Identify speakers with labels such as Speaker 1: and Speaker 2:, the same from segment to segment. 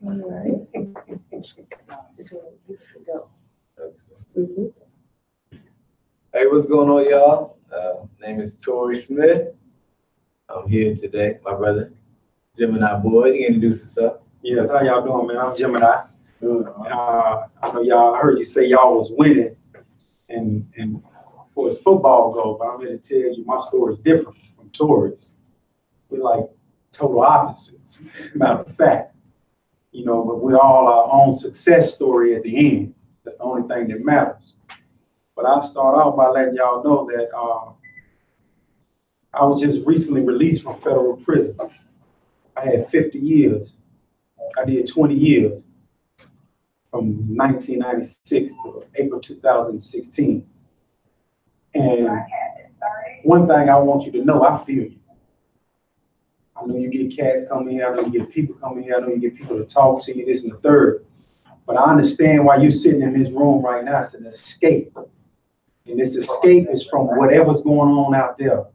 Speaker 1: All right. So you can go. Mm-hmm.
Speaker 2: Hey, what's going on, y'all? Name is Torrey Smith. I'm here today. My brother, Gemini boy. You can introduce yourself.
Speaker 3: Yes, how y'all doing, man? I'm Gemini.
Speaker 2: Good.
Speaker 3: I know y'all heard you say y'all was winning, and for as football goes, but I'm here to tell you my story is different from Torrey's. We're like total opposites, matter of fact. You know, but we're all our own success story at the end. That's the only thing that matters. But I'll start off by letting y'all know that I was just recently released from federal prison. I had 50 years. I did 20 years from 1996 to April 2016. And one thing I want you to know, I feel you. I know you get cats coming here, I know you get people coming here, I know you get people to talk to you, this and the third. But I understand why you're sitting in this room right now. It's an escape. And this escape is from whatever's going on out there.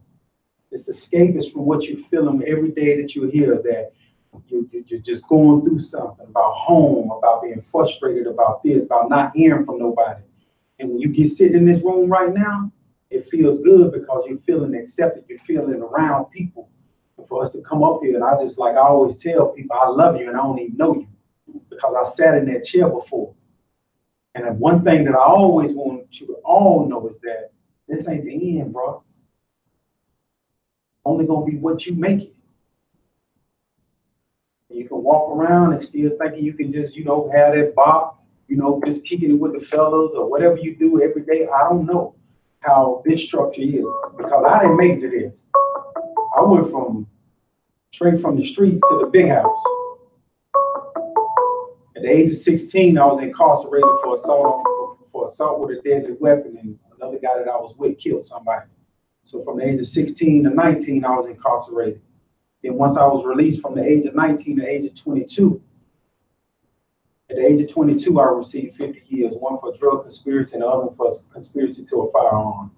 Speaker 3: This escape is from what you're feeling every day that you're here, that you're just going through something about home, about being frustrated about this, about not hearing from nobody. And when you get sitting in this room right now, it feels good because you're feeling accepted, you're feeling around people. And for us to come up here, and I always tell people, I love you and I don't even know you because I sat in that chair before. And one thing that I always want you to all know is that this ain't the end, bro. Only gonna be what you make it. You can walk around and still thinking you can just, have that bop, just kicking it with the fellas or whatever you do every day. I don't know how this structure is because I didn't make it to this. I went straight from the streets to the big house. At the age of 16, I was incarcerated for assault with a deadly weapon, and another guy that I was with killed somebody. So from the age of 16 to 19, I was incarcerated. Then once I was released from the age of 19 to the age of 22, at the age of 22, I received 50 years, one for drug conspiracy and the other for conspiracy to a firearm.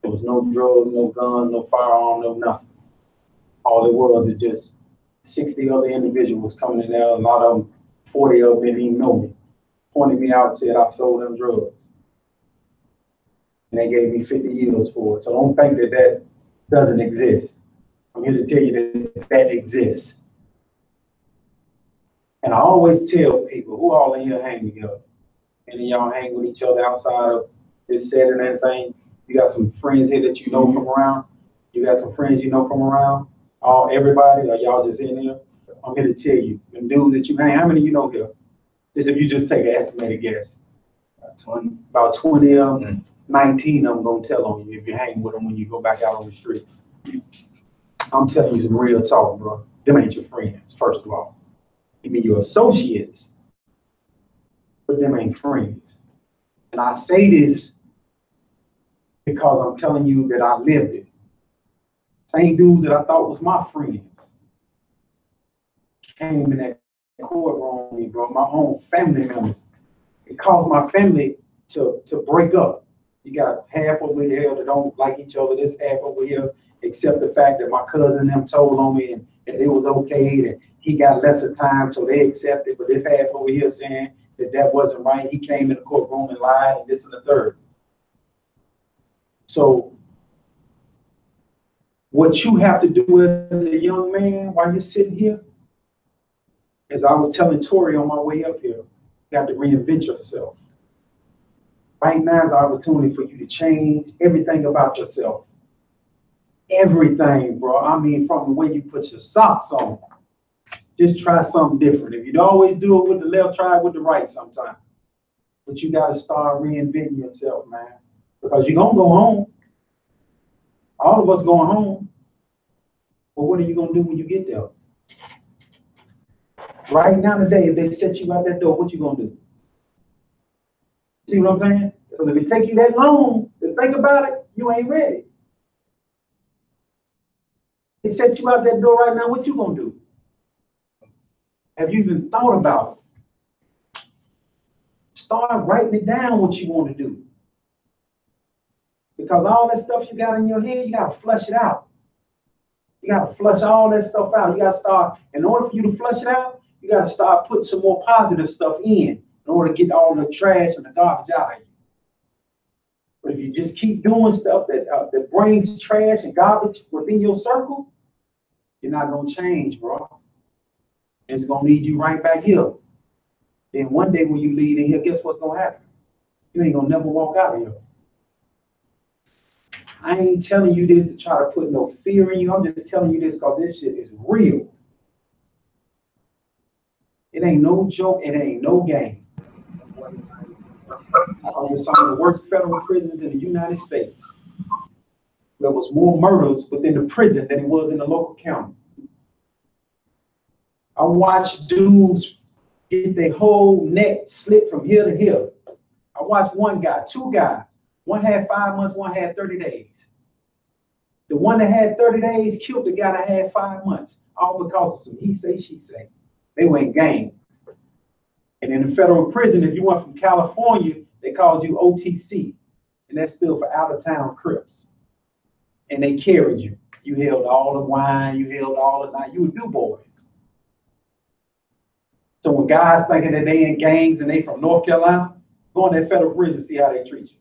Speaker 3: There was no drugs, no guns, no firearm, no nothing. All it was is just 60 other individuals coming in there. A lot of them, 40 of them didn't even know me, pointed me out and said I sold them drugs. And they gave me 50 years for it. So don't think that that doesn't exist. I'm here to tell you that that exists. And I always tell people, who all in here hang together? Any of y'all hang with each other outside of this set and everything? You got some friends here that you know from around? You got some friends you know from around? Everybody, or y'all just in here? I'm here to tell you, them dudes that you hang, how many you know here? Just if you just take an estimated guess. About 20 of them, 19 of them gonna tell on you if you hang with them when you go back out on the streets. I'm telling you some real talk, bro. Them ain't your friends, first of all. They be your associates, but them ain't friends. And I say this because I'm telling you that I lived it. Same dudes that I thought was my friends came in that courtroom with me, bro. My own family members. It caused my family to break up. You got half over here that don't like each other, this half over here, except the fact that my cousin and them told on me and that it was okay, that he got lesser time, so they accepted. But this half over here saying that that wasn't right. He came in the courtroom and lied, and this and the third. So what you have to do as a young man while you're sitting here, as I was telling Torrey on my way up here, you have to reinvent yourself. Right now is an opportunity for you to change everything about yourself. Everything, bro. I mean, from the way you put your socks on. Just try something different. If you always do it with the left, try it with the right sometime. But you got to start reinventing yourself, man. Because you're going to go home. All of us going home. But what are you going to do when you get there? Right now today, if they set you out that door, what you going to do? See what I'm saying? Because if it take you that long to think about it, you ain't ready. They set you out that door right now, what you going to do? Have you even thought about it? Start writing it down what you want to do. Because all that stuff you got in your head, you got to flush it out. You got to flush all that stuff out. You got to start, in order for you to flush it out, You got to start putting some more positive stuff in order to get all the trash and the garbage out of you. But if you just keep doing stuff that brings trash and garbage within your circle, you're not going to change, bro. It's going to lead you right back here. Then one day when you leave in here, guess what's going to happen? You ain't going to never walk out of here. I ain't telling you this to try to put no fear in you. I'm just telling you this because this shit is real. It ain't no joke. It ain't no game. I was in some of the worst federal prisons in the United States. There was more murders within the prison than it was in the local county. I watched dudes get their whole neck slit from here to here. I watched one guy, two guys. One had 5 months, one had 30 days. The one that had 30 days killed the guy that had 5 months, all because of some he say, she say. They were in gangs. And in the federal prison, if you went from California, they called you OTC. And that's still for out-of-town Crips. And they carried you. You held all the wine, you held all the night. You were new boys. So when guys thinking that they in gangs and they from North Carolina, go in that federal prison, see how they treat you.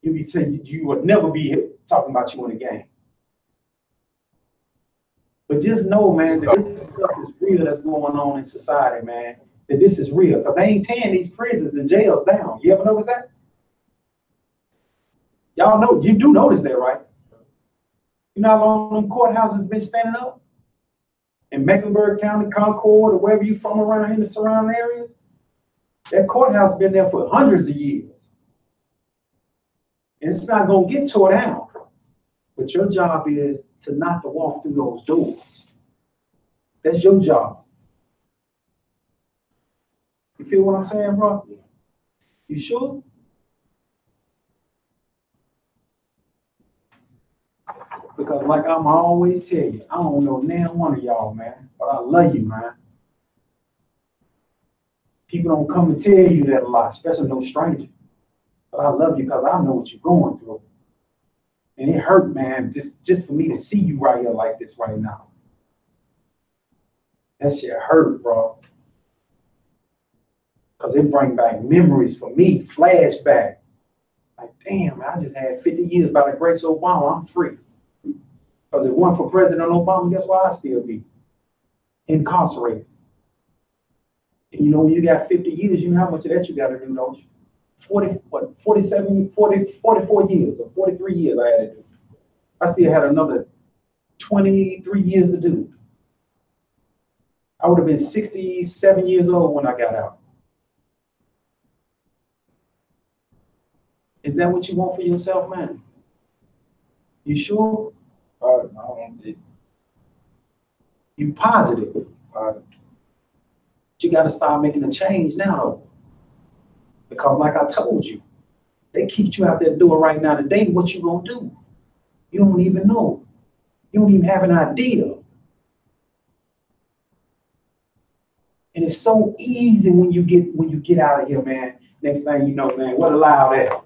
Speaker 3: You be saying you would never be talking about you in a gang. But just know, man, that this stuff is real that's going on in society, man. That this is real. Because they ain't tearing these prisons and jails down. You ever notice that? Y'all know, you do notice that, right? You know how long them courthouses been standing up? In Mecklenburg County, Concord, or wherever you from around in the surrounding areas? That courthouse been there for hundreds of years. And it's not going to get tore down. But your job is to not to walk through those doors. That's your job. You feel what I'm saying, bro? You sure? Because like I'm always tell you, I don't know damn one of y'all, man, but I love you, man. People don't come and tell you that a lot, especially no stranger. But I love you because I know what you're going through. And it hurt, man, just for me to see you right here like this right now. That shit hurt, bro. Because it bring back memories for me, flashback. Like, damn, man, I just had 50 years by the grace of Obama. I'm free. Because if it weren't for President Obama, guess where I'd still be? Incarcerated. And you know, when you got 50 years, you know how much of that you got to do, don't you? 44 years or 43 years I had to do. I still had another 23 years to do. I would have been 67 years old when I got out. Is that what you want for yourself, man? You sure? You positive. You got to start making a change now, though. Because like I told you, they keep you out there doing right now today, what you gonna do? You don't even know. You don't even have an idea. And it's so easy when you get out of here, man. Next thing you know, man, what allowed that?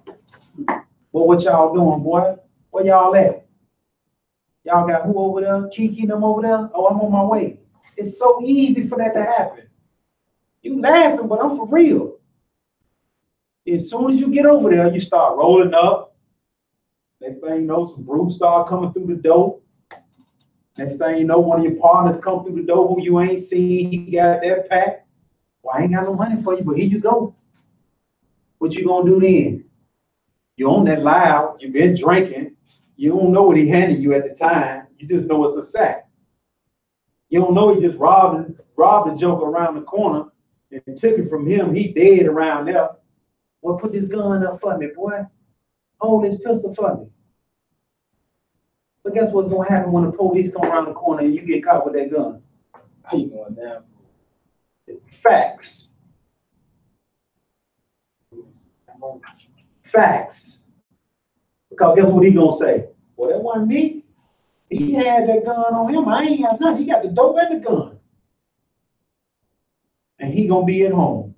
Speaker 3: Well, what y'all doing, boy? Where y'all at? Y'all got who over there? Kiki them over there? Oh, I'm on my way. It's so easy for that to happen. You laughing, but I'm for real. As soon as you get over there, you start rolling up. Next thing you know, some brews start coming through the door. Next thing you know, one of your partners come through the door who you ain't seen. He got that pack. Well, I ain't got no money for you, but here you go. What you gonna do then? You on that loud. You been drinking. You don't know what he handed you at the time. You just know it's a sack. You don't know he just robbed the joker around the corner and took it from him. He dead around there. Well, put this gun up for me, boy. Hold this pistol for me. But guess what's going to happen when the police come around the corner and you get caught with that gun?
Speaker 2: How you going down?
Speaker 3: Facts. Facts. Because guess what he going to say? Well, that wasn't me. He had that gun on him. I ain't got nothing. He got the dope and the gun. And he going to be at home.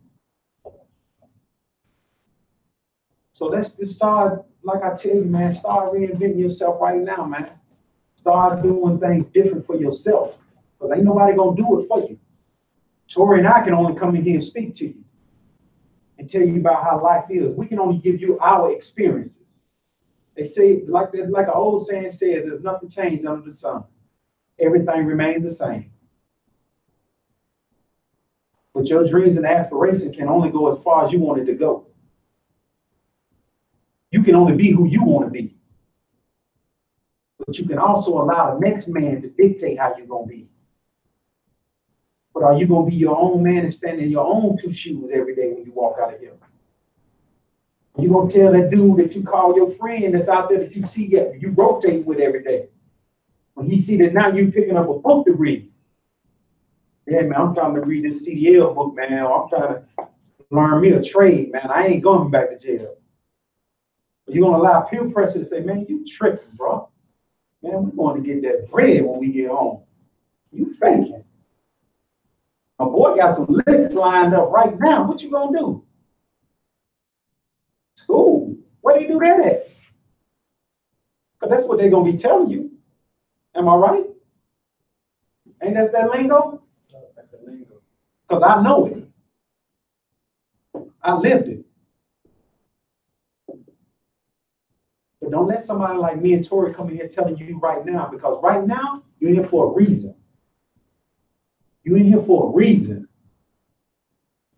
Speaker 3: So let's just start, like I tell you, man, start reinventing yourself right now, man. Start doing things different for yourself. Because ain't nobody going to do it for you. Torrey and I can only come in here and speak to you and tell you about how life is. We can only give you our experiences. They say, like an old saying says, there's nothing changed under the sun. Everything remains the same. But your dreams and aspirations can only go as far as you want it to go. You can only be who you want to be. But you can also allow the next man to dictate how you're going to be. But are you going to be your own man and stand in your own two shoes every day when you walk out of here? You're going to tell that dude that you call your friend that's out there that you see, you rotate with every day. When he see that now you picking up a book to read. Yeah, man, I'm trying to read this CDL book, man. I'm trying to learn me a trade, man. I ain't going back to jail. But you're going to allow peer pressure to say, man, you tripping, bro. Man, we're going to get that bread when we get home. You faking. My boy got some licks lined up right now. What you going to do? School. Where do you do that at? Because that's what they're going to be telling you. Am I right? Ain't that lingo? That's the lingo. Because I know it. I lived it. But don't let somebody like me and Torrey come in here telling you right now, because right now, you're here for a reason. You're in here for a reason.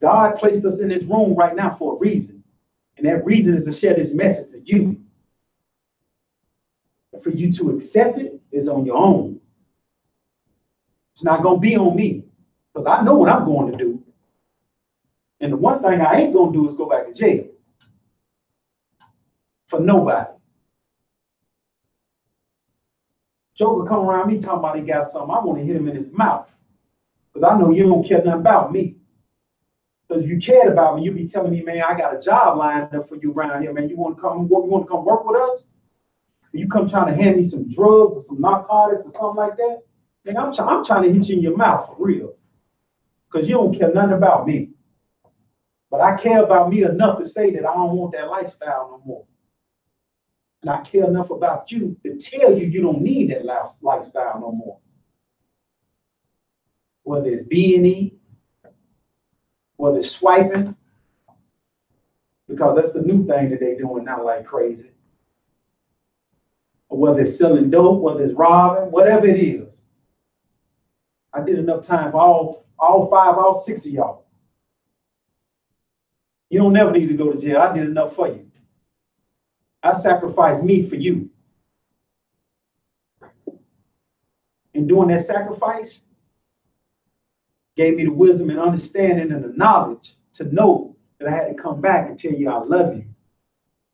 Speaker 3: God placed us in this room right now for a reason. And that reason is to share this message to you. And for you to accept it is on your own. It's not going to be on me, because I know what I'm going to do. And the one thing I ain't going to do is go back to jail. For nobody. Joker come around me talking about he got something. I want to hit him in his mouth. Because I know you don't care nothing about me. Because if you cared about me, you'd be telling me, man, I got a job lined up for you around here, man. You want to come work with us? You come trying to hand me some drugs or some narcotics or something like that? Man, I'm trying to hit you in your mouth for real. Because you don't care nothing about me. But I care about me enough to say that I don't want that lifestyle no more. And I care enough about you to tell you you don't need that lifestyle no more. Whether it's B&E, whether it's swiping, because that's the new thing that they're doing now like crazy. Or whether it's selling dope, whether it's robbing, whatever it is. I did enough time for all 6 of y'all. You don't never need to go to jail. I did enough for you. I sacrificed me for you. And doing that sacrifice gave me the wisdom and understanding and the knowledge to know that I had to come back and tell you I love you.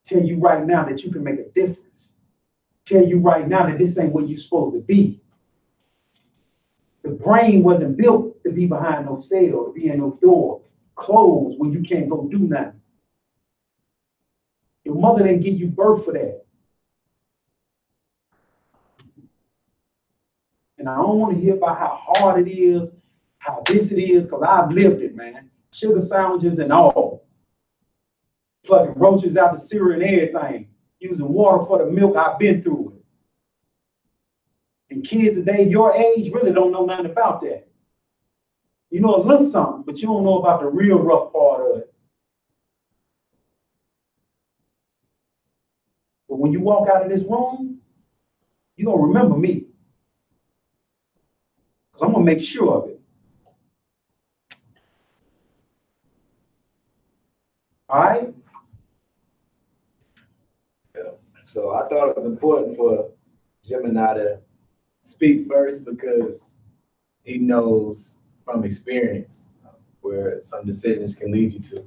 Speaker 3: Tell you right now that you can make a difference. Tell you right now that this ain't where you're supposed to be. The brain wasn't built to be behind no cell, to be in no door, closed where you can't go do nothing. Your mother didn't give you birth for that. And I don't want to hear about how hard it is, how this it is, because I've lived it, man. Sugar sandwiches and all. Plucking roaches out the cereal and everything. Using water for the milk. I've been through it. And kids today, your age, really don't know nothing about that. You know a little something, but you don't know about the real rough part of it. But when you walk out of this room, you're going to remember me. Because I'm going to make sure of it. All right?
Speaker 2: Yeah. So I thought it was important for Gemini to speak first because he knows from experience where some decisions can lead you to.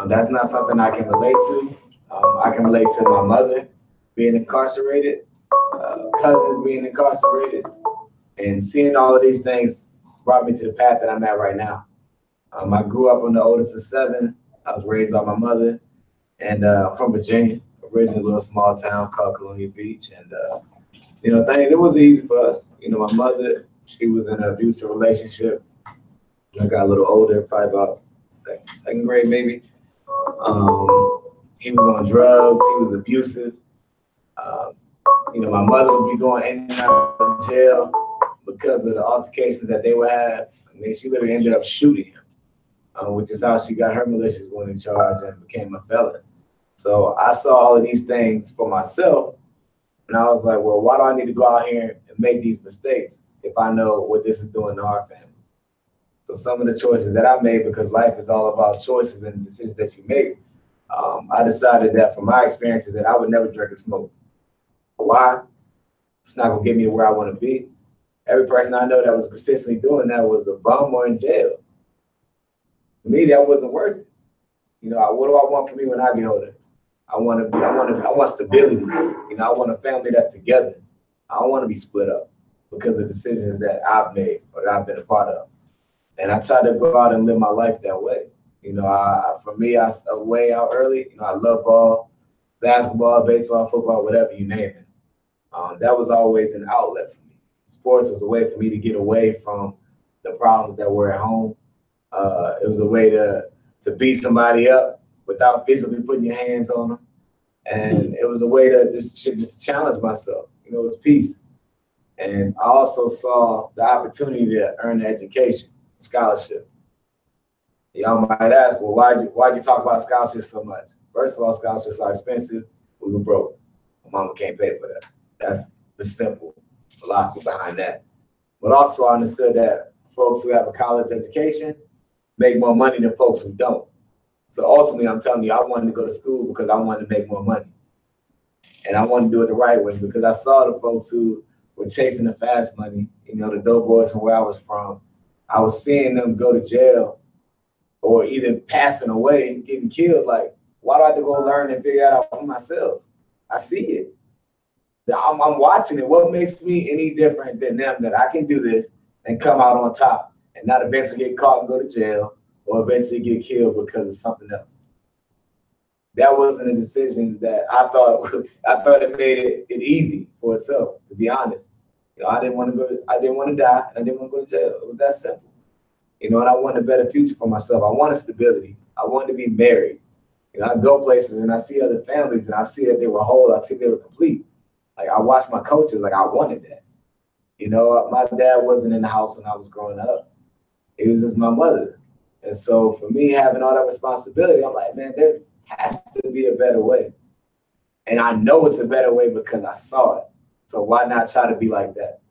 Speaker 2: That's not something I can relate to. I can relate to my mother being incarcerated, cousins being incarcerated, and seeing all of these things brought me to the path that I'm at right now. I grew up on the oldest of 7. I was raised by my mother, and I'm from Virginia, originally a little small town called Columbia Beach. And, it was easy for us. My mother, she was in an abusive relationship. I got a little older, probably about second grade maybe. He was on drugs. He was abusive. My mother would be going in and out of jail because of the altercations that they would have. I mean, she literally ended up shooting him, which is how she got her malicious wounding charge and became a felon. So I saw all of these things for myself, and I was like, well, why do I need to go out here and make these mistakes if I know what this is doing to our family? So some of the choices that I made, because life is all about choices and decisions that you make, I decided that from my experiences that I would never drink or smoke. Why? It's not gonna get me to where I want to be. Every person I know that was consistently doing that was a bum or in jail. For me, that wasn't worth it. You know, what do I want for me when I get older? I want stability. You know, I want a family that's together. I don't want to be split up because of decisions that I've made or that I've been a part of. And I try to go out and live my life that way. You know, for me, I way out early. You know, I love ball, basketball, baseball, football, whatever you name it. That was always an outlet for me. Sports was a way for me to get away from the problems that were at home. It was a way to beat somebody up without physically putting your hands on them. And it was a way to just challenge myself. You know, it was peace. And I also saw the opportunity to earn an education, scholarship. Y'all might ask, well, why'd you talk about scholarships so much? First of all, scholarships are expensive. We were broke. My mama can't pay for that. That's the simple philosophy behind that. But also I understood that folks who have a college education make more money than folks who don't. So ultimately, I'm telling you, I wanted to go to school because I wanted to make more money. And I wanted to do it the right way because I saw the folks who were chasing the fast money, you know, the dope boys from where I was from. I was seeing them go to jail or either passing away and getting killed. Like, why do I have to go learn and figure that out for myself? I see it. I'm watching it. What makes me any different than them that I can do this and come out on top and not eventually get caught and go to jail or eventually get killed because of something else? That wasn't a decision that I thought it made it easy for itself, to be honest. You know, I didn't want to die, and I didn't want to go to jail. It was that simple. You know, and I wanted a better future for myself. I wanted stability. I wanted to be married. You know, I go places and I see other families and I see that they were whole. I see they were complete. Like, I watched my coaches, like, I wanted that. You know, my dad wasn't in the house when I was growing up. It was just my mother. And so for me, having all that responsibility, I'm like, man, there has to be a better way. And I know it's a better way because I saw it. So why not try to be like that?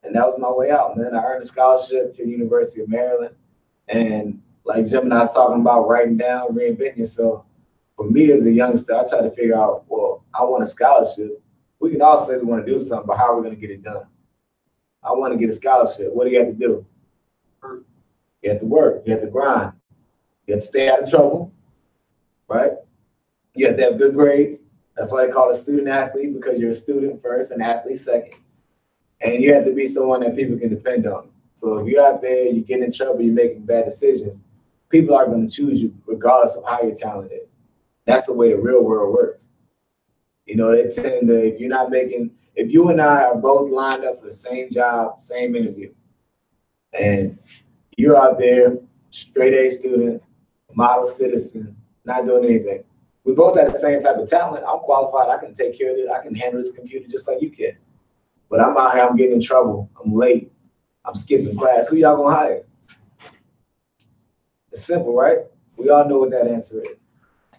Speaker 2: And that was my way out, man. I earned a scholarship to the University of Maryland. And like Jim and I was talking about writing down, reinventing yourself. For me as a youngster, I tried to figure out, well, I want a scholarship. We can all say we want to do something, but how are we going to get it done? I want to get a scholarship. What do you have to do? You have to work. You have to grind. You have to stay out of trouble, right? You have to have good grades. That's why they call it a student athlete, because you're a student first and athlete second. And you have to be someone that people can depend on. So if you're out there, you get in trouble, you're making bad decisions, people are going to choose you regardless of how your talent is. That's the way the real world works. You know, they tend to, if you and I are both lined up for the same job, same interview, and you're out there, straight A student, model citizen, not doing anything. We both have the same type of talent. I'm qualified. I can take care of it. I can handle this computer just like you can. But I'm out here, I'm getting in trouble. I'm late. I'm skipping class. Who y'all gonna hire? It's simple, right? We all know what that answer is.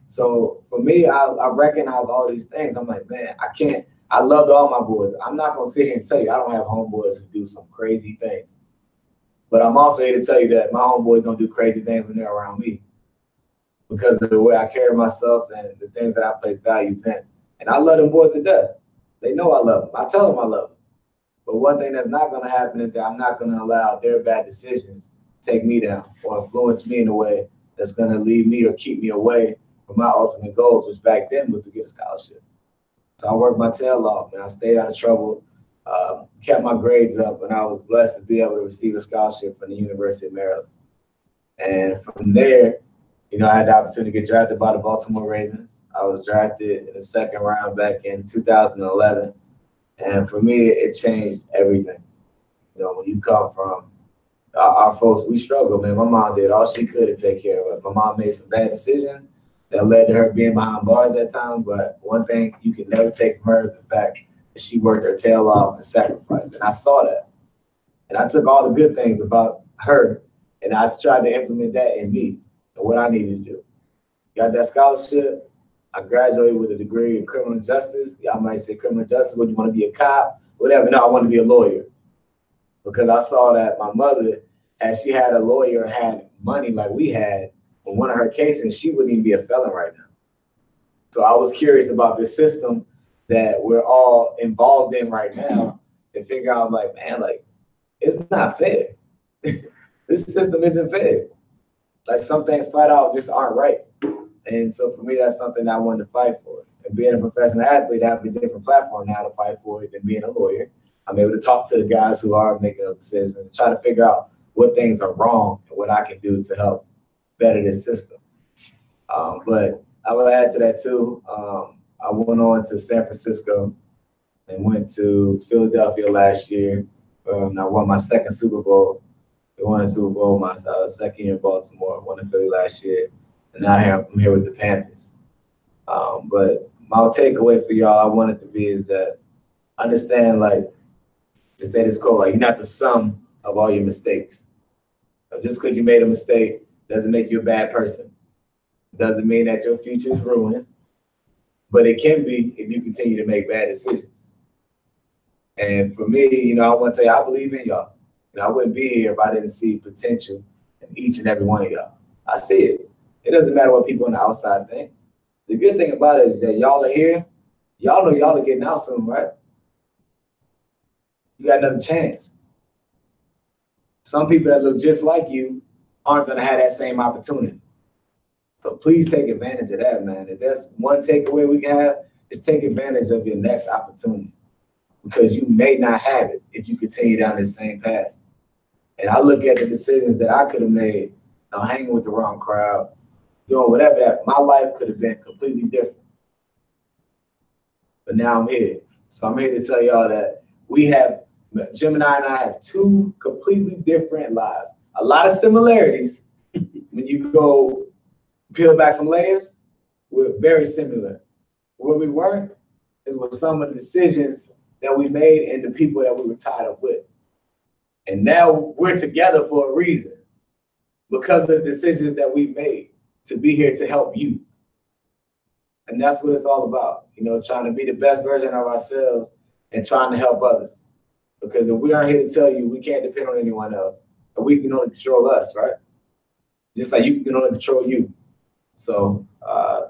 Speaker 2: So for me, I recognize all these things. I'm like, man, I loved all my boys. I'm not gonna sit here and tell you I don't have homeboys who do some crazy things. But I'm also here to tell you that my homeboys don't do crazy things when they're around me because of the way I carry myself and the things that I place values in. And I love them boys to death. They know I love them. I tell them I love them. But one thing that's not going to happen is that I'm not going to allow their bad decisions take me down or influence me in a way that's going to lead me or keep me away from my ultimate goals, which back then was to get a scholarship. So I worked my tail off, and I stayed out of trouble, kept my grades up, and I was blessed to be able to receive a scholarship from the University of Maryland. And from there, you know, I had the opportunity to get drafted by the Baltimore Ravens. I was drafted in the second round back in 2011. And for me, it changed everything. You know, when you come from our folks, we struggle, man. My mom did all she could to take care of us. My mom made some bad decisions that led to her being behind bars at times. But one thing you can never take from her is the fact that she worked her tail off and sacrificed. And I saw that. And I took all the good things about her And I tried to implement that in me and what I needed to do. Got that scholarship. I graduated with a degree in criminal justice. Y'all might say criminal justice, would you want to be a cop? Whatever. No, I want to be a lawyer. Because I saw that my mother, as she had a lawyer, had money like we had, in one of her cases, she wouldn't even be a felon right now. So I was curious about this system that we're all involved in right now and figure out, like, man, like, it's not fair. This system isn't fair. Like, some things flat out just aren't right. And so for me, that's something I wanted to fight for. And being a professional athlete, I have a different platform now to fight for it than being a lawyer. I'm able to talk to the guys who are making those decisions and try to figure out what things are wrong and what I can do to help better this system. But I will add to that too. I went on to San Francisco and went to Philadelphia last year. And I won my second Super Bowl. I won a Super Bowl my second year in Baltimore. I won in Philly last year. And now I'm here with the Panthers. But my takeaway for y'all, I wanted to be is that understand, like, to say this quote, like, you're not the sum of all your mistakes. So just because you made a mistake doesn't make you a bad person. Doesn't mean that your future is ruined, but it can be if you continue to make bad decisions. And for me, you know, I want to say I believe in y'all. You know, I wouldn't be here if I didn't see potential in each and every one of y'all. I see it. It doesn't matter what people on the outside think. The good thing about it is that y'all are here. Y'all know y'all are getting out soon, right? You got another chance. Some people that look just like you aren't going to have that same opportunity. So please take advantage of that, man. If that's one takeaway we can have, is take advantage of your next opportunity, because you may not have it if you continue down this same path. And I look at the decisions that I could have made, you know, hanging with the wrong crowd, doing whatever, that my life could have been completely different. But now I'm here. So I'm here to tell y'all that we have, Gemini and I have two completely different lives. A lot of similarities. When you go peel back some layers, we're very similar. Where we weren't is with some of the decisions that we made and the people that we were tied up with. And now we're together for a reason, because of the decisions that we made to be here to help you. And that's what it's all about, you know, trying to be the best version of ourselves and trying to help others. Because if we aren't here to tell you, we can't depend on anyone else. But we can only control us, right? Just like you can only control you. So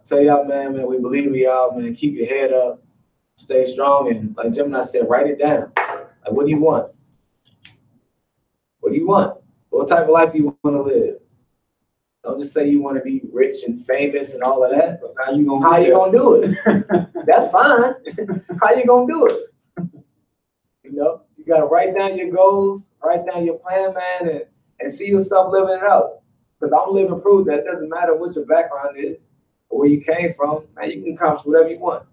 Speaker 2: tell y'all, man, we believe in y'all, man. Keep your head up, stay strong, and like Gemini said, write it down. Like, what do you want? What do you want? What type of life do you want to live? Don't just say you want to be rich and famous and all of that. How you gonna do it? That's fine. How you gonna do it? You know, you gotta write down your goals, write down your plan, man, and see yourself living it out. Because I'm living proof that it doesn't matter what your background is or where you came from, man, you can accomplish whatever you want.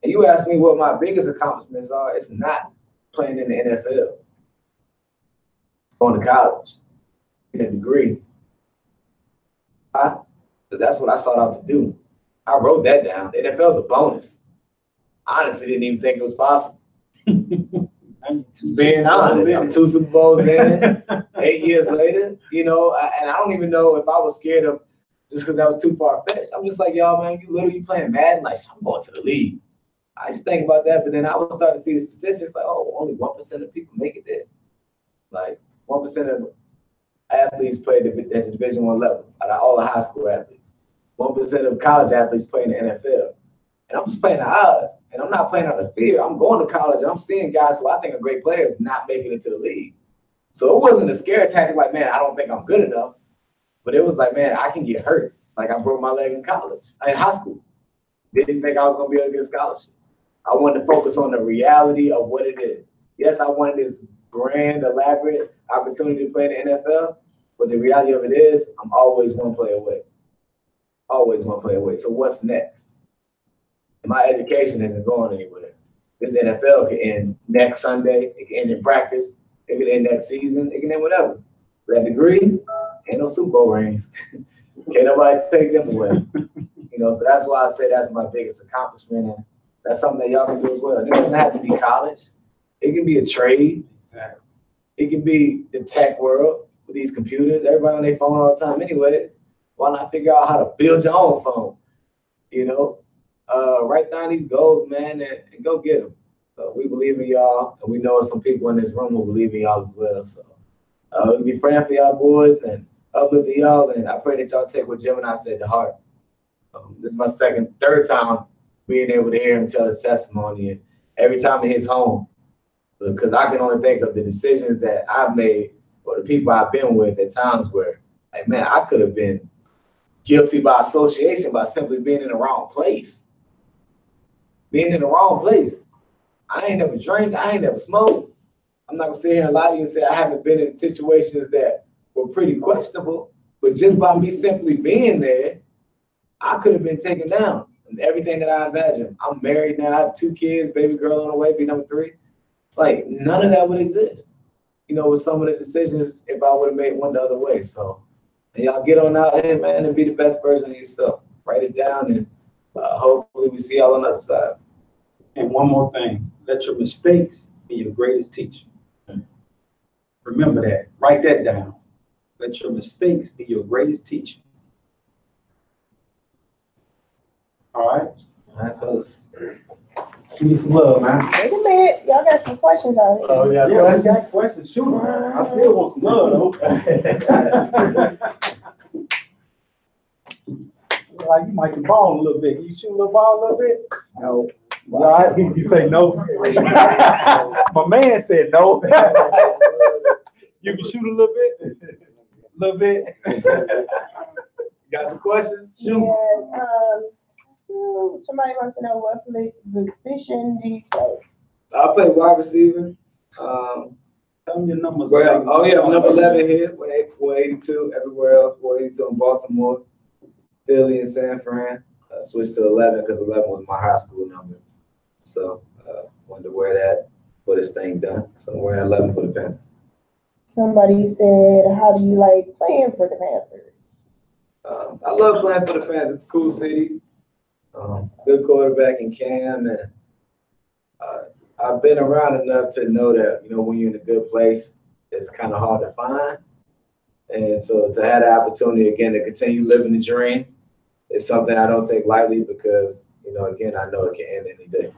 Speaker 2: And you ask me what my biggest accomplishments are, it's not playing in the NFL. It's going to college, getting a degree. Because that's what I sought out to do. I wrote that down. The NFL is a bonus. I honestly didn't even think it was possible. Being honest, I'm 2 Super Bowls in, 8 years later, you know, and I don't even know if I was scared of just because that was too far-fetched. I'm just like, y'all, man, you literally playing Madden, like, I'm going to the league. I just think about that, but then I would start to see the statistics, like, oh, only 1% of people make it there. Like, 1% of athletes play at the Division I level, out of all the high school athletes. 1% of college athletes play in the NFL. And I'm just playing the odds, and I'm not playing out of fear. I'm going to college, and I'm seeing guys who I think are great players not making it to the league. So it wasn't a scare tactic like, man, I don't think I'm good enough. But it was like, man, I can get hurt. Like, I broke my leg in college, in high school. Didn't think I was going to be able to get a scholarship. I wanted to focus on the reality of what it is. Yes, I wanted this grand, elaborate opportunity to play in the NFL, but the reality of it is I'm always one play away. Always one play away. So what's next? And my education isn't going anywhere. This NFL can end next Sunday. It can end in practice. It can end next season. It can end whatever. That degree, ain't no Super Bowl rings. Can't nobody take them away. You know, so that's why I say that's my biggest accomplishment. And that's something that y'all can do as well. It doesn't have to be college. It can be a trade. Exactly. It can be the tech world. with these computers. Everybody on their phone all the time anyway. Why not figure out how to build your own phone? You know, write down these goals, man, and go get them. So we believe in y'all, and we know some people in this room who believe in y'all as well. So we'll be praying for y'all boys and uplifting y'all, and I pray that y'all take what Gemini said to heart. This is my third time being able to hear him tell his testimony, and every time it hits home, because I can only think of the decisions that I've made or the people I've been with at times where, like, man, I could have been guilty by association by simply being in the wrong place. Being in the wrong place. I ain't never drank. I ain't never smoked. I'm not gonna sit here and lie to you and say I haven't been in situations that were pretty questionable, but just by me simply being there, I could have been taken down and everything that I imagined. I'm married now. I have 2 kids, baby girl on the way, be number 3. Like, none of that would exist, you know, with some of the decisions if I would have made one the other way. So, and y'all get on out here, man, and be the best version of yourself. Write it down, and hopefully we see y'all on the other side.
Speaker 3: And one more thing, let your mistakes be your greatest teacher. Remember that. Write that down. Let your mistakes be your greatest teacher. All right?
Speaker 2: All right, fellas.
Speaker 3: Give me some love, man.
Speaker 1: Wait a minute, y'all got some questions out here.
Speaker 2: Oh, yeah,
Speaker 3: Yeah, I got questions. Shoot, man. I still want some love, though. Like, you might be balling a little bit. You shoot a little ball a little bit? No. All right, you say no. My man said no. You can shoot a little bit? A little bit? Got some questions? Shoot.
Speaker 1: Yeah, somebody wants to know what position do you play?
Speaker 2: I play wide receiver.
Speaker 3: Tell me your numbers.
Speaker 2: Well, oh yeah, I'm number 11 here. 482 everywhere else. 482 in Baltimore, Philly, and San Fran. I switched to 11 because 11 was my high school number. So wanted to wear that for this thing done. So I'm wearing 11 for the Panthers.
Speaker 1: Somebody said, how do you like playing for the Panthers?
Speaker 2: I love playing for the Panthers. It's a cool city. Good quarterback in Cam, and I've been around enough to know that, you know, when you're in a good place, it's kind of hard to find. And so to have the opportunity again to continue living the dream is something I don't take lightly because, you know, again, I know it can end any day.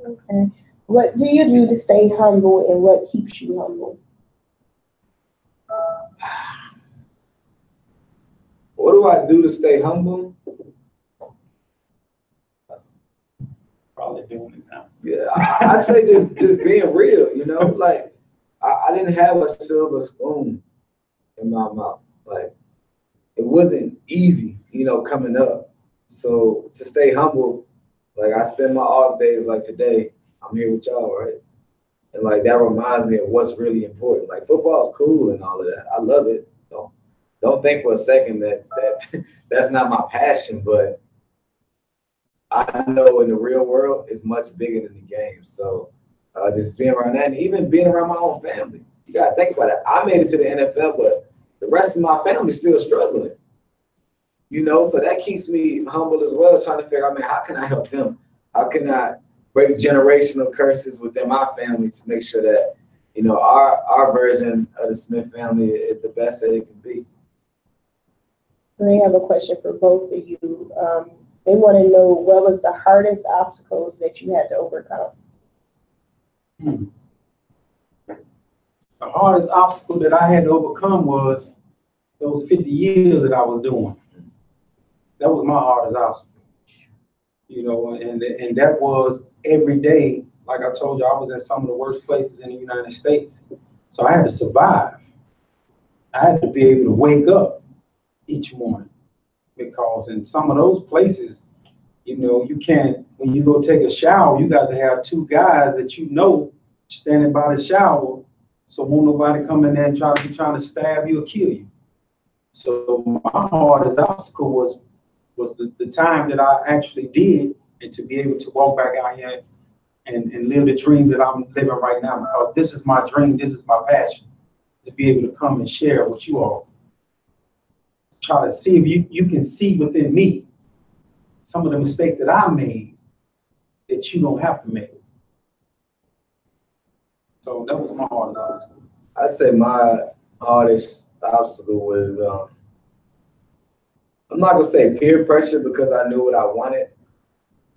Speaker 1: Okay. What do you do to stay humble, and what keeps you humble?
Speaker 2: What do I do to stay humble?
Speaker 3: Probably doing it now.
Speaker 2: Yeah, I'd say just being real, you know, like I didn't have a silver spoon in my mouth. Like, it wasn't easy, you know, coming up. So to stay humble, like, I spend my off days like today, I'm here with y'all, right? And like, that reminds me of what's really important. Like, football's cool and all of that. I love it. Don't think for a second that that's not my passion, but I know in the real world it's much bigger than the game. So just being around that, and even being around my own family. You gotta think about it. I made it to the NFL, but the rest of my family's still struggling. You know, so that keeps me humble as well, trying to figure out, man, how can I help them? How can I break generational curses within my family to make sure that, you know, our version of the Smith family is the best that it can be?
Speaker 1: I have a question for both of you. They want to know, what was the hardest obstacles that you had to overcome?
Speaker 3: The hardest obstacle that I had to overcome was those 50 years that I was doing. That was my hardest obstacle. You know, and that was every day. Like I told you, I was in some of the worst places in the United States. So I had to survive. I had to be able to wake up each morning, because in some of those places, you know, you can't, when you go take a shower, you got to have 2 guys that you know standing by the shower, so won't nobody come in there and trying to stab you or kill you. So my hardest obstacle was the time that I actually did, and to be able to walk back out here and live the dream that I'm living right now, because this is my dream, this is my passion, to be able to come and share with you all. Try to see if you can see within me some of the mistakes that I made that you don't have to make. So that was my hardest obstacle.
Speaker 2: I'd say my hardest obstacle was, I'm not gonna say peer pressure because I knew what I wanted,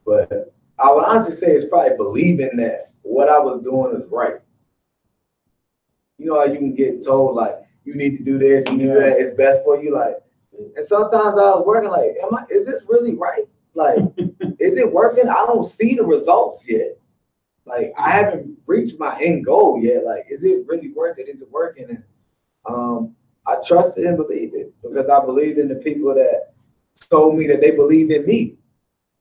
Speaker 2: but I would honestly say it's probably believing that what I was doing is right. You know how you can get told like you need to do this, you need to do that, it's best for you, like. And sometimes I was working like, is this really right? Like, is it working? I don't see the results yet. Like, I haven't reached my end goal yet. Like, is it really worth it? Is it working? And I trusted and believed it because I believed in the people that told me that they believed in me.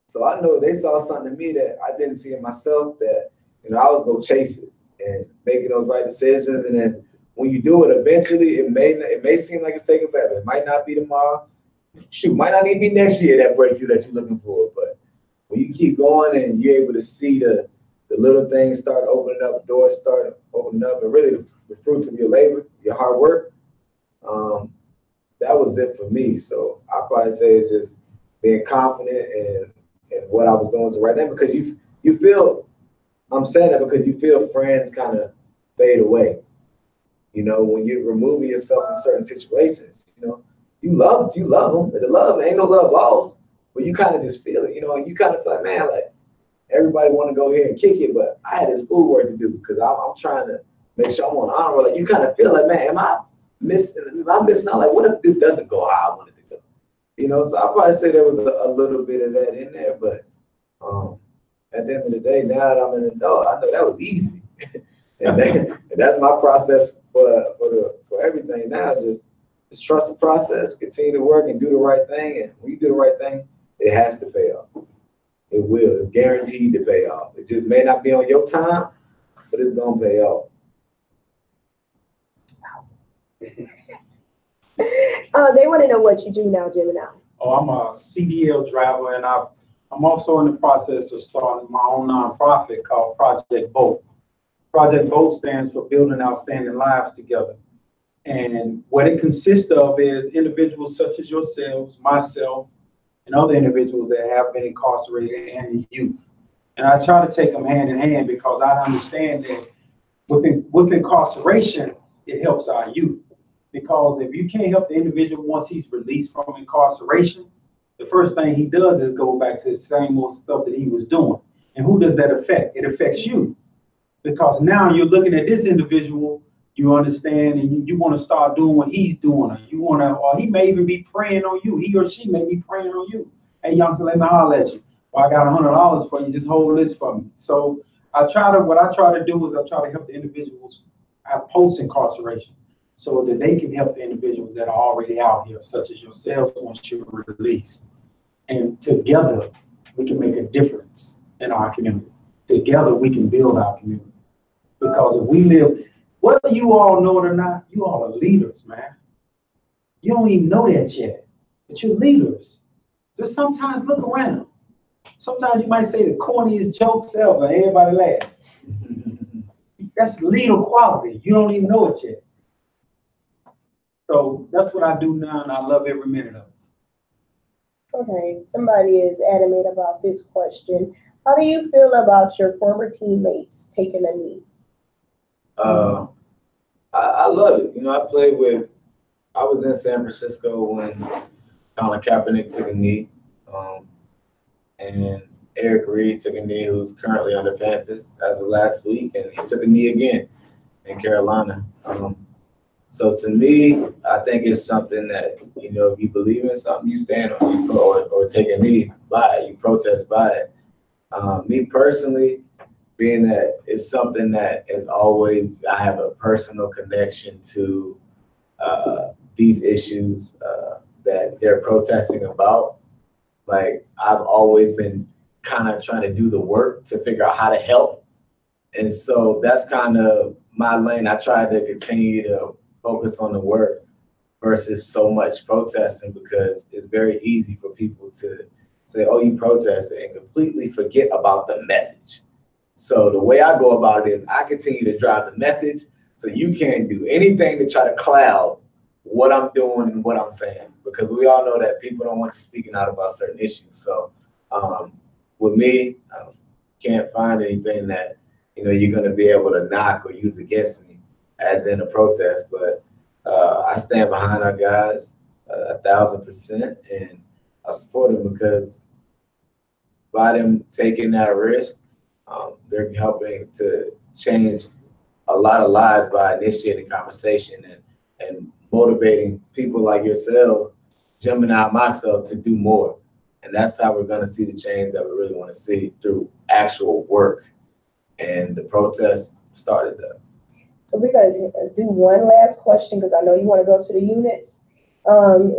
Speaker 2: So I know they saw something in me that I didn't see in myself, that, you know, I was gonna chase it and making those right decisions. And then when you do it, eventually it may seem like it's taking forever. It might not be tomorrow. Shoot, might not even be next year, that breakthrough that you're looking for. But when you keep going and you're able to see the little things start opening up, doors start opening up, and really the fruits of your labor, your hard work, that was it for me. So I probably say it's just being confident in what I was doing was the right thing, because you feel, I'm saying that because you feel friends kind of fade away. You know, when you're removing yourself in certain situations, you know, you love them, but the love, ain't no love lost, but you kind of just feel it, you know, and you kind of feel like, man, like everybody want to go here and kick it, but I had this schoolwork to do because I'm trying to make sure I'm on honor. Like you kind of feel like, man, am I missing out? Like, what if this doesn't go how I wanted to go? You know, so I'll probably say there was a little bit of that in there, but at the end of the day, now that I'm an adult, I know that was easy. and that's my process for everything now. Just trust the process, continue to work and do the right thing. And when you do the right thing, it has to pay off. It will. It's guaranteed to pay off. It just may not be on your time, but it's gonna pay off.
Speaker 1: They want to know what you do now, Gemini.
Speaker 3: Oh, I'm a CDL driver, and I'm also in the process of starting my own nonprofit called Project Vote. Project Vote stands for Building Outstanding Lives Together. And what it consists of is individuals such as yourselves, myself, and other individuals that have been incarcerated and youth. And I try to take them hand in hand because I understand that with incarceration, it helps our youth. Because if you can't help the individual once he's released from incarceration, the first thing he does is go back to the same old stuff that he was doing. And who does that affect? It affects you. Because now you're looking at this individual, you understand, and you want to start doing what he's doing, or he may even be preying on you. He or she may be preying on you. Hey, youngster, let me holler at you. Well, I got $100 for you. Just hold this for me. So what I try to do is I try to help the individuals post incarceration, so that they can help the individuals that are already out here, such as yourselves, once you're released. And together, we can make a difference in our community. Together, we can build our community. Because if we live, whether you all know it or not, you all are leaders, man. You don't even know that yet, but you're leaders. Just sometimes look around. Sometimes you might say the corniest jokes ever, and everybody laugh. That's leader quality. You don't even know it yet. So that's what I do now, and I love every minute of it.
Speaker 1: Okay, somebody is adamant about this question. How do you feel about your former teammates taking a knee?
Speaker 2: I love it. You know, I was in San Francisco when Colin Kaepernick took a knee, and Eric Reed took a knee, who's currently on the Panthers as of last week, and he took a knee again in Carolina. So to me, I think it's something that, you know, if you believe in something, you stand on it, or take a knee by it, you protest by it. Me personally, being that it's something that is always, I have a personal connection to these issues that they're protesting about. Like, I've always been kind of trying to do the work to figure out how to help. And so that's kind of my lane. I try to continue to focus on the work versus so much protesting, because it's very easy for people to say, oh, you protested, and completely forget about the message. So the way I go about it is I continue to drive the message, so you can't do anything to try to cloud what I'm doing and what I'm saying, because we all know that people don't want you speaking out about certain issues. So with me, can't find anything that, you know, you're going to be able to knock or use against me as in a protest. But I stand behind our guys 1,000%, and I support them because by them taking that risk, they're helping to change a lot of lives by initiating conversation and motivating people like yourselves, Gemini, myself, to do more. And that's how we're going to see the change that we really want to see through actual work. And the protest started that.
Speaker 1: So we're going to do one last question because I know you want to go to the units.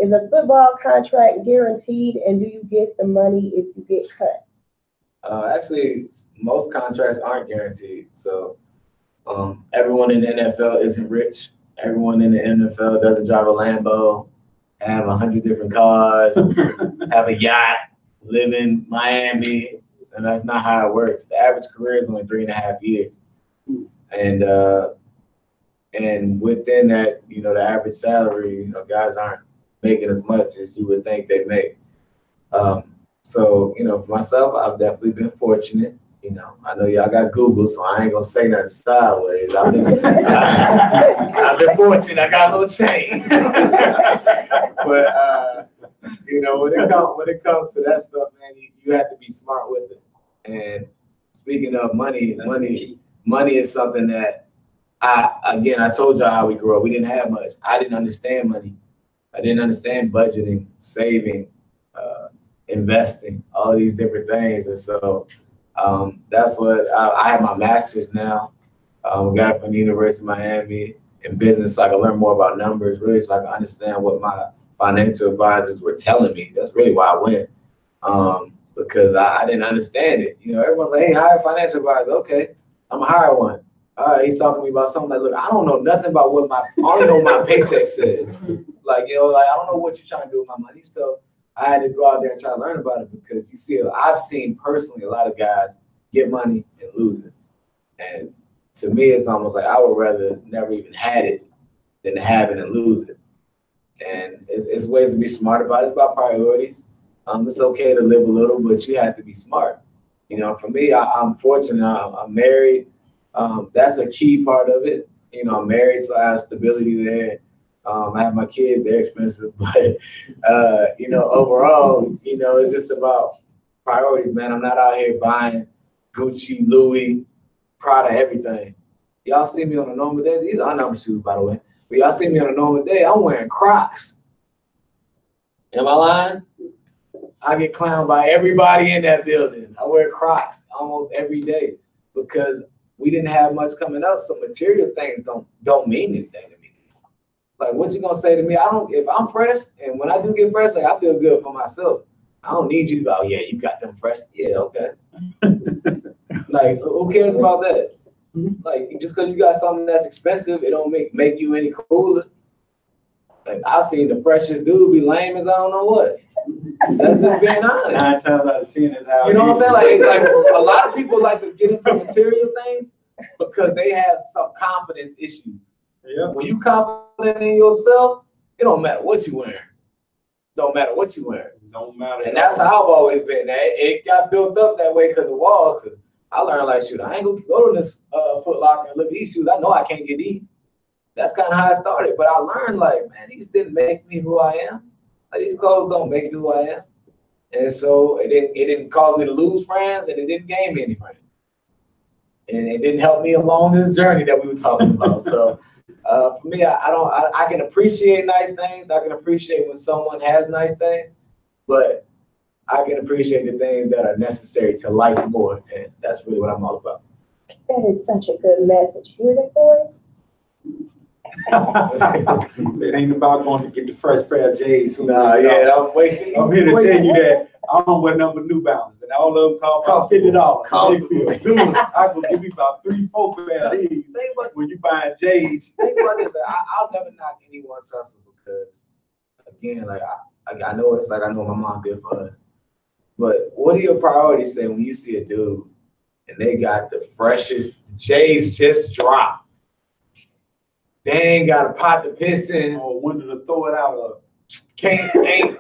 Speaker 1: Is a football contract guaranteed, and do you get the money if you get cut?
Speaker 2: Actually, most contracts aren't guaranteed. So everyone in the NFL isn't rich. Everyone in the NFL doesn't drive a Lambo, have 100 different cars, have a yacht, live in Miami, and that's not how it works. The average career is only 3.5 years. And within that, the average salary, guys aren't making as much as you would think they make. So, for myself, I've definitely been fortunate. I know y'all got Google, so I ain't gonna say nothing sideways. I've been fortunate. I got a little change. But when it comes to that stuff, man, you have to be smart with it. And speaking of money is something that I told y'all how we grew up. We didn't have much. I didn't understand money. I didn't understand budgeting, saving, investing, all these different things. And so that's what I have my master's now. We got it from the University of Miami in business, so I can learn more about numbers, really, so I can understand what my financial advisors were telling me. That's really why I went, because I didn't understand it. Everyone's like, hey, hire a financial advisor. Okay, I'm gonna hire one. All right, he's talking to me about something like, look, I don't know nothing about what I only know what my paycheck says. I don't know what you're trying to do with my money. So I had to go out there and try to learn about it, because I've seen personally a lot of guys get money and lose it. And to me, it's almost like I would rather never even had it than to have it and lose it. And it's ways to be smart about it. It's about priorities. It's okay to live a little, but you have to be smart. For me, I'm fortunate. I'm married. That's a key part of it. I'm married, so I have stability there. I have my kids, they're expensive, but, overall, it's just about priorities, man. I'm not out here buying Gucci, Louis, Prada, everything. Y'all see me on a normal day. These are number shoes, by the way. But y'all see me on a normal day, I'm wearing Crocs. Am I lying? I get clowned by everybody in that building. I wear Crocs almost every day because we didn't have much coming up, so material things don't mean anything to me. Like, what you gonna say to me? If I'm fresh, and when I do get fresh, I feel good for myself. I don't need you to go, oh, yeah, you got them fresh. Yeah, okay. Who cares about that? Just because you got something that's expensive, it don't make you any cooler. I've seen the freshest dude be lame as I don't know what. That's just being honest. 9 times out of 10 is how. You know what I'm saying? A lot of people like to get into material things because they have some confidence issues. Yeah. When you confident in yourself, it don't matter what you wearing. Don't matter what you wearing. Don't matter. And that's how I've always been. It got built up that way because of Walls. Because I learned shoot, I ain't gonna go to this Foot Locker and look at these shoes. I know I can't get these. That's kind of how I started. But I learned man, these didn't make me who I am. These clothes don't make me who I am. And so it didn't cause me to lose friends, and it didn't gain me any friends. And it didn't help me along this journey that we were talking about. So for me, I can appreciate nice things. I can appreciate when someone has nice things, but I can appreciate the things that are necessary to life more. And that's really what I'm all about.
Speaker 1: That is such a good message. Hear that, boys?
Speaker 3: It ain't about going to get the fresh pair of J's.
Speaker 2: Nah, yeah, I'm
Speaker 3: here to tell you that I don't wear number New Balance, and all of them cost $50. I will give you about 3-4 pairs of these. When you buying J's.
Speaker 2: Think about this. I'll never knock anyone's hustle because, again, I know it's I know my mom did for us. But what do your priorities say when you see a dude and they got the freshest J's just dropped? They ain't got a pot to piss in
Speaker 3: or window to throw it out of.
Speaker 2: Ain't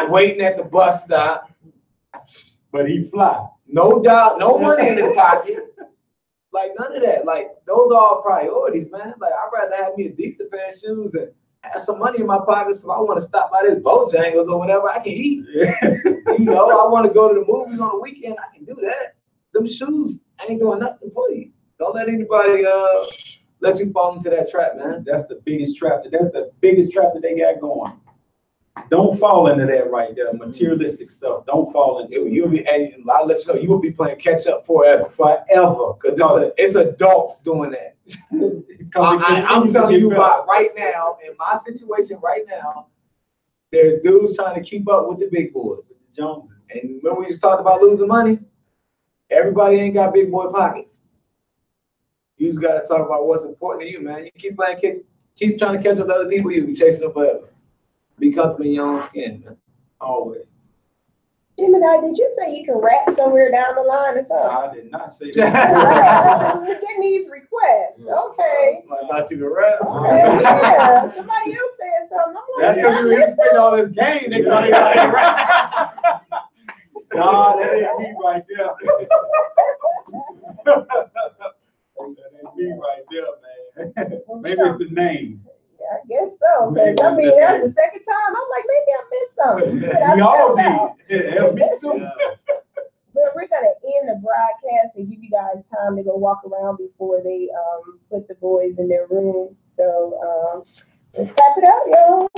Speaker 2: waiting at the bus stop.
Speaker 3: But he fly.
Speaker 2: No doubt, no money in his pocket. Like none of that. Like those are all priorities, man. Like I'd rather have me a decent pair of shoes and have some money in my pocket so if I want to stop by this Bojangles or whatever, I can eat. You know, I want to go to the movies on the weekend, I can do that. Them shoes ain't doing nothing for you. Don't let anybody let you fall into that trap, man.
Speaker 3: That's the biggest trap. That's the biggest trap that they got going. Don't fall into that right there. Materialistic stuff. Don't fall into it.
Speaker 2: You'll be, and I'll let you know, you will be playing catch up forever.
Speaker 3: Forever.
Speaker 2: Because it's adults doing that. I'm telling you about right now, in my situation right now, there's dudes trying to keep up with the big boys.
Speaker 3: The Joneses.
Speaker 2: And when we just talked about losing money, everybody ain't got big boy pockets. You just got to talk about what's important to you, man. You keep playing, keep trying to catch up with other people, you'll be chasing them forever. Be comfortable in your own skin, man. Always.
Speaker 1: Gemini, did you say you can rap somewhere down the line or something?
Speaker 3: I did not say that.
Speaker 1: We're getting these requests. Okay.
Speaker 2: I thought you could rap.
Speaker 1: Okay, yeah. Somebody else said something. I'm like,
Speaker 2: That's because we were spending all this game. They thought he was rap.
Speaker 3: Nah, that ain't me right there. That ain't me right there, man. Maybe it's the name.
Speaker 1: I guess so. Because I mean, that's the second time. I'm like, maybe I missed something.
Speaker 3: We all did. Yeah, me too.
Speaker 1: But we're gonna end the broadcast and give you guys time to go walk around before they put the boys in their room. So let's clap it up, y'all.